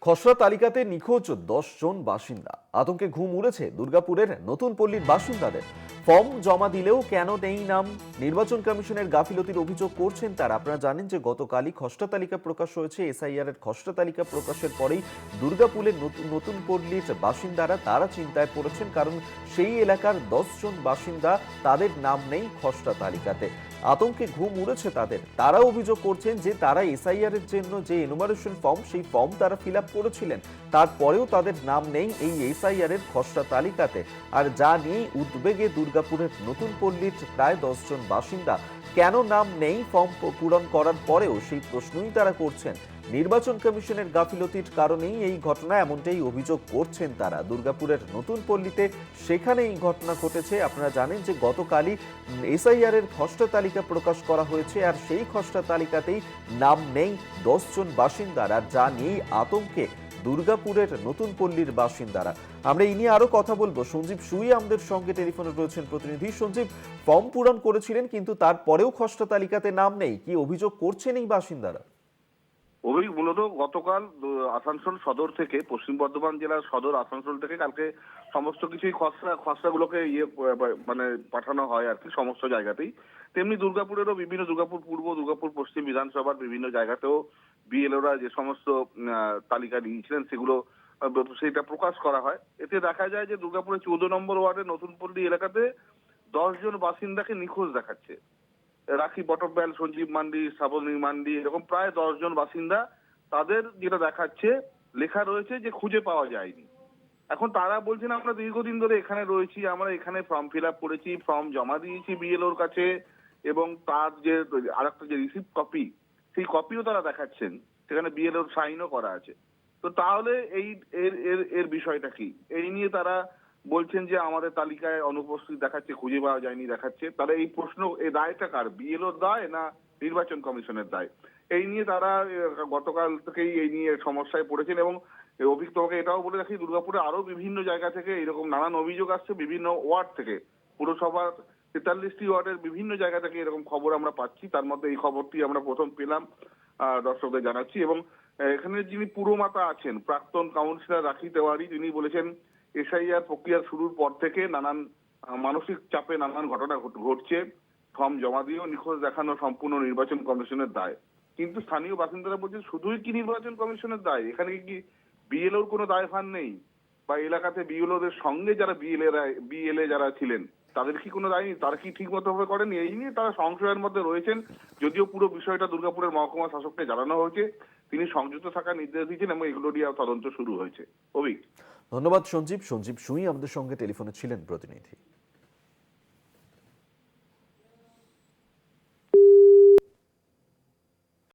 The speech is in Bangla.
খসড়া তালিকাতে নিখোঁজ 10 জন বাসিন্দা, আতঙ্কে ঘুম উড়েছে দুর্গাপুরের নতুন পল্লীর বাসিন্দাদের। ফর্ম জমা দিলেও কেন নেই নাম? নির্বাচন কমিশনের গাফিলতির অভিযোগ করছেন তারা। আপনারা জানেন যে গতকালই খসড়া তালিকা প্রকাশ হয়েছে। এসআইআর এর খসড়া তালিকা প্রকাশের পরেই দুর্গাপুরের নতুন পল্লীর বাসিন্দারা তারা চিন্তায় পড়েছেন, কারণ সেই এলাকার 10 জন বাসিন্দা, তাদের নাম নেই খসড়া তালিকাতে। আতঙ্কে ঘুম উড়েছে তাদের। তারা অভিযোগ করছেন যে তারা এসআইআর এর জন্য যে এনুমারেশন ফর্ম, সেই ফর্ম তারা ফিল আপ করেছিলেন, তারপরেও তাদের নাম নেই এই এসআইআর এর খসড়া তালিকাতে। আর যা নিয়ে উদ্বেগে দুর্গাপুরের নতুন পল্লীর প্রায় 10 জন বাসিন্দা। কেন নাম নেই ফর্ম পূরণ করার পরেও, সেই প্রশ্নই তারা করছেন। নির্বাচন কমিশনের গাফিলতির কারণেই এই ঘটনা, এমনটাই অভিযোগ করছেন তারা। দুর্গাপুরের নতুন পল্লীতে সেখানে এই ঘটনা ঘটেছে। আপনারা জানেন যে গতকালই এসআইআর এর খসড়া তালিকা প্রকাশ করা হয়েছে, আর সেই খসড়া তালিকাতেই নাম নেই 10 জন বাসিন্দার, আর যা নিয়েই আতঙ্কে দুর্গাপুরের নতুন পল্লীর বাসিন্দারা। আমরা এই নিয়ে আরো কথা বলবো। সঞ্জীব সুই আমাদের সঙ্গে টেলিফোনে রয়েছেন প্রতিনিধি। সঞ্জীব, ফর্ম পূরণ করেছিলেন কিন্তু তারপরেও খসড়া তালিকাতে নাম নেই, কি অভিযোগ করছেন এই বাসিন্দারা? অভিযোগ মূলত গতকাল আসানসোল সদর থেকে, পশ্চিম বর্ধমান জেলার সদর আসানসোল থেকে কালকে সমস্ত কিছুই খসড়াগুলোকে মানে পাঠানো হয় আর কি, সমস্ত জায়গাতেই। তেমনি দুর্গাপুরেরও বিভিন্ন, দুর্গাপুর পূর্ব, দুর্গাপুর পশ্চিম বিধানসভার বিভিন্ন জায়গাতেও বিএলওরা যে সমস্ত তালিকা দিয়েছিলেন সেগুলো সেটা প্রকাশ করা হয়। এতে দেখা যায় যে দুর্গাপুরের 14 নম্বর ওয়ার্ডের নতুন পল্লী এলাকাতে 10 জন বাসিন্দাকে নিখোঁজ দেখাচ্ছে। রাখি বটব্যাল, সঞ্জীব মান্ডি, শ্রাবণী মান্ডি, এরকম প্রায় 10 জন বাসিন্দা, তাদের যেটা দেখাচ্ছে লেখা রয়েছে যে খুঁজে পাওয়া যায়নি। এখন তারা বলছেন আমরা দীর্ঘদিন ধরে এখানে রয়েছি, আমরা এখানে ফর্ম ফিল আপ করেছি, ফর্ম জমা দিয়েছি বিএলওর কাছে, এবং তার যে আরেকটা যে রিসিপ্ট কপি, সেই কপিও তারা দেখাচ্ছেন, সেখানে বিএলওর সাইনও করা আছে। তো তাহলে এই এর এর এর বিষয়টা কি? এই নিয়ে তারা বলছেন যে আমাদের তালিকায় অনুপস্থিত দেখাচ্ছে, খুঁজে পাওয়া যায়নি দেখাচ্ছে। তাহলে এই প্রশ্ন, এই দায়টা কার? বিএলওর দায় না নির্বাচন কমিশনের দায়? এই নিয়ে তারা গতকাল থেকেই এই নিয়ে সমস্যায় পড়েছেন। এবং তোমাকে এটাও বলে রাখি, দুর্গাপুরে আরো বিভিন্ন জায়গা থেকে এরকম নানান অভিযোগ আসছে, বিভিন্ন ওয়ার্ড থেকে। পুরসভার 43টি ওয়ার্ডের বিভিন্ন জায়গা থেকে এরকম খবর আমরা পাচ্ছি। তার মধ্যে এই খবরটি আমরা প্রথম পেলাম, দর্শকদের জানাচ্ছি। এবং এখানে যিনি পুরমাতা আছেন, প্রাক্তন কাউন্সিলর রাখি তেওয়ারি, তিনি বলেছেন এসআইআর প্রক্রিয়া শুরুর পর থেকে নানান মানসিক চাপে নানান ঘটনা ঘটছে। ফর্ম জমা দিয়েও নিখোঁজ দেখানো সম্পূর্ণ নির্বাচন কমিশনের দায়। কিন্তু স্থানীয় বাসিন্দারা বলছেন শুধুই কি নির্বাচন কমিশনের দায়? এখানে কি বিএলওর কোনো দায়ভার নেই? বা এলাকাতে বিএলওদের সঙ্গে যারা বিএলএ যারা ছিলেন, তাদের কি কোনো দায় নেই? তারা কি ঠিক মতো ভাবে করেনি? এই নিয়ে তারা সংশয়ের মধ্যে রয়েছেন। যদিও পুরো বিষয়টা দুর্গাপুরের মহকুমা শাসককে জানানো হয়েছে, তিনি সংযুক্ত থাকার নির্দেশ দিয়েছেন এবং এগুলো নিয়ে তদন্ত শুরু হয়েছে। অভিক। ধন্যবাদ সঞ্জীব। সঞ্জীব সুই আমাদের সঙ্গে টেলিফোনে ছিলেন প্রতিনিধি।